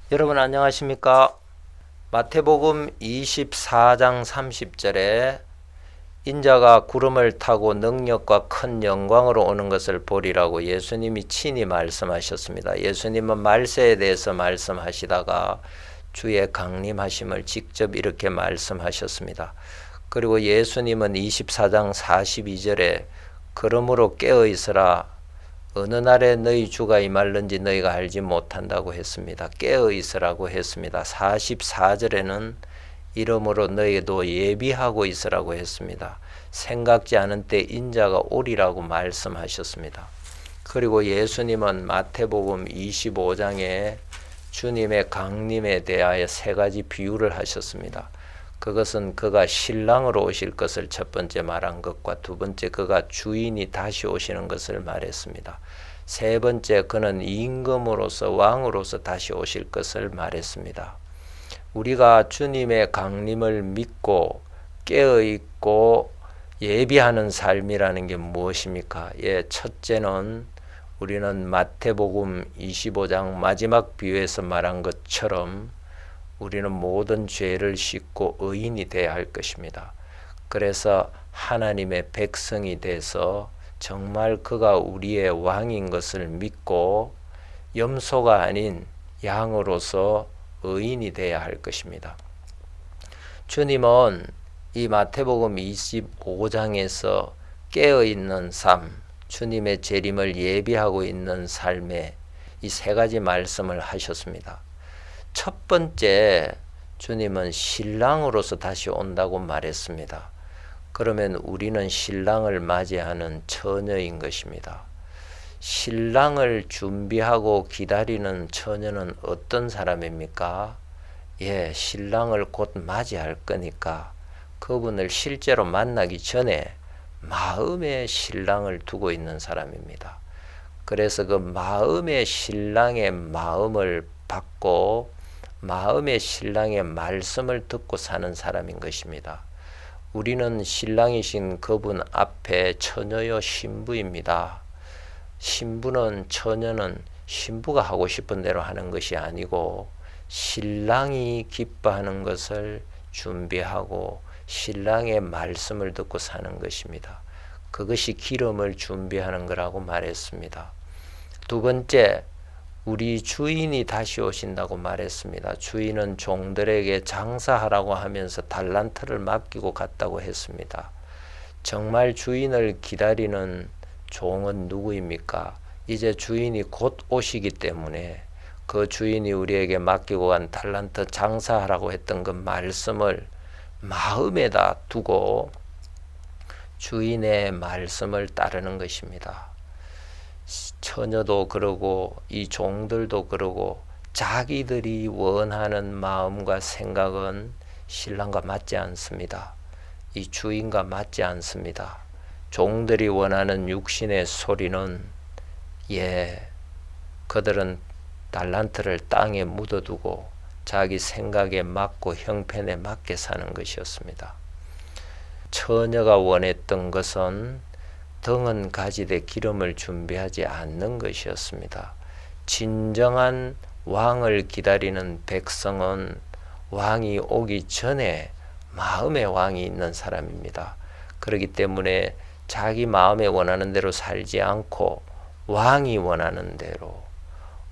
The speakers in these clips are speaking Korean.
여러분 안녕하십니까? 마태복음 24장 30절에 인자가 구름을 타고 능력과 큰 영광으로 오는 것을 보리라고 예수님이 친히 말씀하셨습니다. 예수님은 말세에 대해서 말씀하시다가 주의 강림하심을 직접 이렇게 말씀하셨습니다. 그리고 예수님은 24장 42절에 그러므로 깨어 있으라 어느 날에 너희 주가 임할는지 너희가 알지 못한다고 했습니다. 깨어 있으라고 했습니다. 44절에는 이러므로 너희도 예비하고 있으라고 했습니다. 생각지 않은 때 인자가 오리라고 말씀하셨습니다. 그리고 예수님은 마태복음 25장에 주님의 강림에 대하여 세 가지 비유를 하셨습니다. 그것은 그가 신랑으로 오실 것을 첫 번째 말한 것과 두 번째 그가 주인이 다시 오시는 것을 말했습니다. 세 번째 그는 임금으로서 왕으로서 다시 오실 것을 말했습니다. 우리가 주님의 강림을 믿고 깨어있고 예비하는 삶이라는 게 무엇입니까? 첫째는 우리는 마태복음 25장 마지막 비유에서 말한 것처럼 우리는 모든 죄를 씻고 의인이 되어야 할 것입니다. 그래서 하나님의 백성이 돼서 정말 그가 우리의 왕인 것을 믿고 염소가 아닌 양으로서 의인이 되어야 할 것입니다. 주님은 이 마태복음 25장에서 깨어있는 삶, 주님의 재림을 예비하고 있는 삶에 이 세 가지 말씀을 하셨습니다. 첫 번째, 주님은 신랑으로서 다시 온다고 말했습니다. 그러면 우리는 신랑을 맞이하는 처녀인 것입니다. 신랑을 준비하고 기다리는 처녀는 어떤 사람입니까? 신랑을 곧 맞이할 거니까 그분을 실제로 만나기 전에 마음의 신랑을 두고 있는 사람입니다. 그래서 그 마음의 신랑의 마음을 받고 마음의 신랑의 말씀을 듣고 사는 사람인 것입니다. 우리는 신랑이신 그분 앞에 처녀요 신부입니다. 신부는 처녀는 신부가 하고 싶은 대로 하는 것이 아니고 신랑이 기뻐하는 것을 준비하고 신랑의 말씀을 듣고 사는 것입니다. 그것이 기름을 준비하는 거라고 말했습니다. 두 번째, 우리 주인이 다시 오신다고 말했습니다. 주인은 종들에게 장사하라고 하면서 달란트를 맡기고 갔다고 했습니다. 정말 주인을 기다리는 종은 누구입니까? 이제 주인이 곧 오시기 때문에 그 주인이 우리에게 맡기고 간 달란트 장사하라고 했던 그 말씀을 마음에다 두고 주인의 말씀을 따르는 것입니다. 처녀도 그러고 이 종들도 그러고 자기들이 원하는 마음과 생각은 신랑과 맞지 않습니다. 이 주인과 맞지 않습니다. 종들이 원하는 육신의 소리는 그들은 달란트를 땅에 묻어두고 자기 생각에 맞고 형편에 맞게 사는 것이었습니다. 처녀가 원했던 것은 등은 가지되 기름을 준비하지 않는 것이었습니다. 진정한 왕을 기다리는 백성은 왕이 오기 전에 마음의 왕이 있는 사람입니다. 그렇기 때문에 자기 마음에 원하는 대로 살지 않고 왕이 원하는 대로,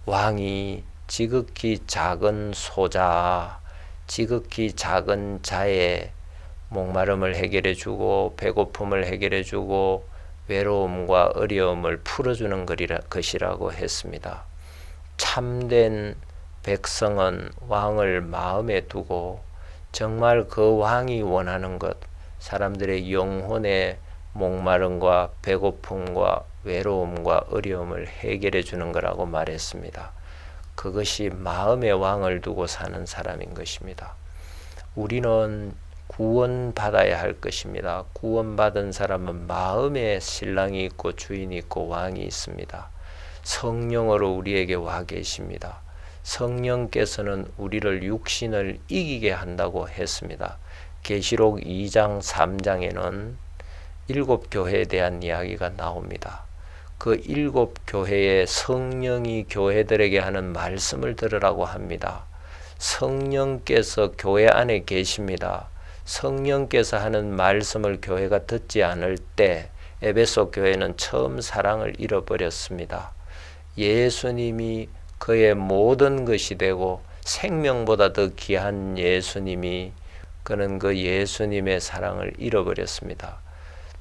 왕이 지극히 작은 소자, 지극히 작은 자의 목마름을 해결해 주고 배고픔을 해결해 주고 외로움과 어려움을 풀어주는 것이라고 했습니다. 참된 백성은 왕을 마음에 두고 정말 그 왕이 원하는 것, 사람들의 영혼의 목마름과 배고픔과 외로움과 어려움을 해결해 주는 거라고 말했습니다. 그것이 마음의 왕을 두고 사는 사람인 것입니다. 우리는 구원받아야 할 것입니다. 구원받은 사람은 마음에 신랑이 있고 주인이 있고 왕이 있습니다. 성령으로 우리에게 와 계십니다. 성령께서는 우리를 육신을 이기게 한다고 했습니다. 계시록 2장 3장에는 7 교회에 대한 이야기가 나옵니다. 그 7교회의 성령이 교회들에게 하는 말씀을 들으라고 합니다. 성령께서 교회 안에 계십니다. 성령께서 하는 말씀을 교회가 듣지 않을 때 에베소 교회는 처음 사랑을 잃어버렸습니다. 예수님이 그의 모든 것이 되고 생명보다 더 귀한 예수님이 그는 그 예수님의 사랑을 잃어버렸습니다.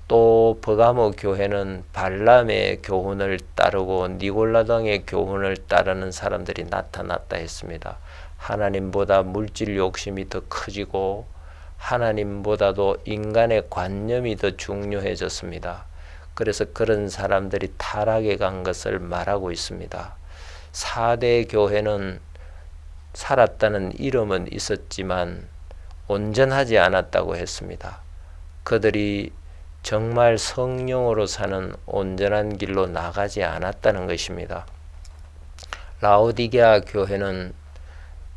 또 버가모 교회는 발람의 교훈을 따르고 니골라 등의 교훈을 따르는 사람들이 나타났다 했습니다. 하나님보다 물질 욕심이 더 커지고 하나님보다도 인간의 관념이 더 중요해졌습니다. 그래서 그런 사람들이 타락해 간 것을 말하고 있습니다. 4대 교회는 살았다는 이름은 있었지만 온전하지 않았다고 했습니다. 그들이 정말 성령으로 사는 온전한 길로 나가지 않았다는 것입니다. 라오디게아 교회는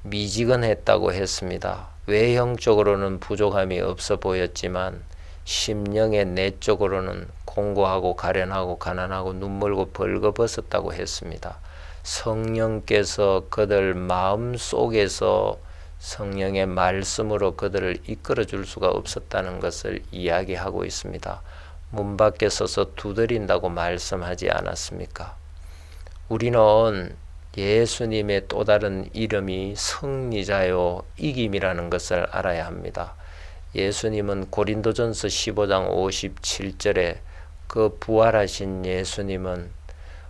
미지근했다고 했습니다. 외형적으로는 부족함이 없어 보였지만 심령의 내적으로는 공고하고 가련하고 가난하고 눈멀고 벌거벗었다고 했습니다. 성령께서 그들 마음 속에서 성령의 말씀으로 그들을 이끌어 줄 수가 없었다는 것을 이야기하고 있습니다. 문 밖에 서서 두드린다고 말씀하지 않았습니까? 우리는 예수님의 또 다른 이름이 승리자요 이김이라는 것을 알아야 합니다. 예수님은 고린도전서 15장 57절에 그 부활하신 예수님은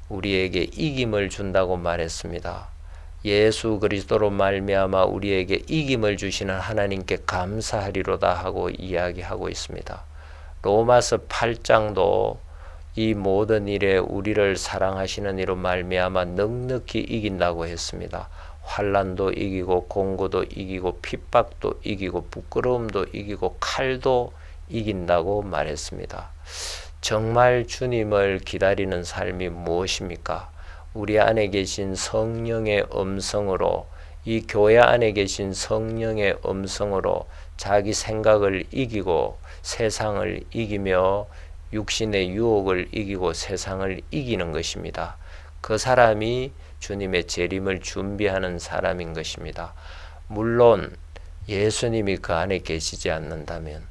우리에게 이김을 준다고 말했습니다. 예수 그리스도로 말미암아 우리에게 이김을 주시는 하나님께 감사하리로다 하고 이야기하고 있습니다. 로마서 8장도 이 모든 일에 우리를 사랑하시는 이로 말미암아 넉넉히 이긴다고 했습니다. 환난도 이기고 공고도 이기고 핍박도 이기고 부끄러움도 이기고 칼도 이긴다고 말했습니다. 정말 주님을 기다리는 삶이 무엇입니까? 우리 안에 계신 성령의 음성으로, 이 교회 안에 계신 성령의 음성으로 자기 생각을 이기고 세상을 이기며 육신의 유혹을 이기고 세상을 이기는 것입니다. 그 사람이 주님의 재림을 준비하는 사람인 것입니다. 물론 예수님이 그 안에 계시지 않는다면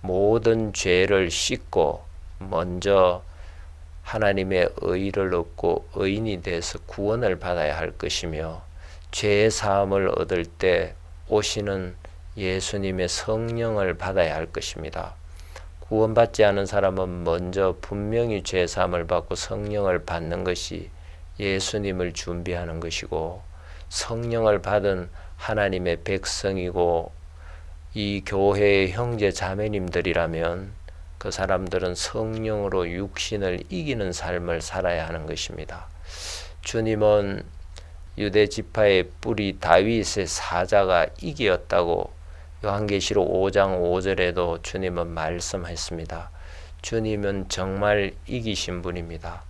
모든 죄를 씻고 먼저 하나님의 의를 얻고 의인이 돼서 구원을 받아야 할 것이며 죄의 사함을 얻을 때 오시는 예수님의 성령을 받아야 할 것입니다. 구원받지 않은 사람은 먼저 분명히 죄 사함을 받고 성령을 받는 것이 예수님을 준비하는 것이고, 성령을 받은 하나님의 백성이고 이 교회의 형제 자매님들이라면 그 사람들은 성령으로 육신을 이기는 삶을 살아야 하는 것입니다. 주님은 유대 지파의 뿌리 다윗의 사자가 이기었다고 요한계시록 5장 5절에도 주님은 말씀했습니다. 주님은 정말 이기신 분입니다.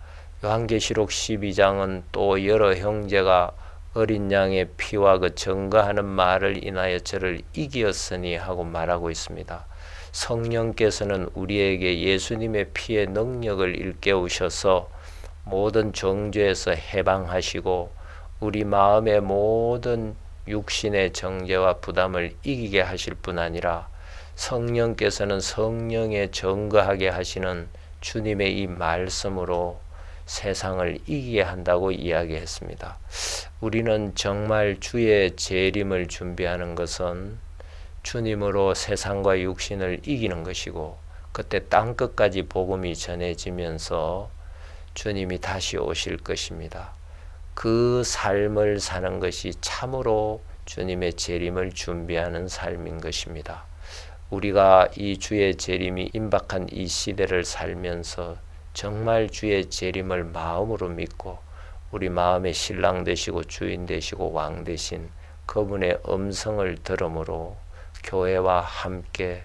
요한계시록 12장은 또 여러 형제가 어린 양의 피와 그 증거하는 말을 인하여 저를 이기었으니 하고 말하고 있습니다. 성령께서는 우리에게 예수님의 피의 능력을 일깨우셔서 모든 정죄에서 해방하시고 우리 마음의 모든 육신의 정죄와 부담을 이기게 하실 뿐 아니라 성령께서는 성령에 증거하게 하시는 주님의 이 말씀으로 세상을 이기게 한다고 이야기했습니다. 우리는 정말 주의 재림을 준비하는 것은 주님으로 세상과 육신을 이기는 것이고, 그때 땅끝까지 복음이 전해지면서 주님이 다시 오실 것입니다. 그 삶을 사는 것이 참으로 주님의 재림을 준비하는 삶인 것입니다. 우리가 이 주의 재림이 임박한 이 시대를 살면서 정말 주의 재림을 마음으로 믿고 우리 마음의 신랑 되시고 주인 되시고 왕 되신 그분의 음성을 들음으로 교회와 함께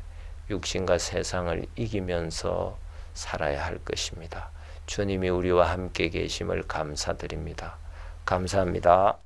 육신과 세상을 이기면서 살아야 할 것입니다. 주님이 우리와 함께 계심을 감사드립니다. 감사합니다.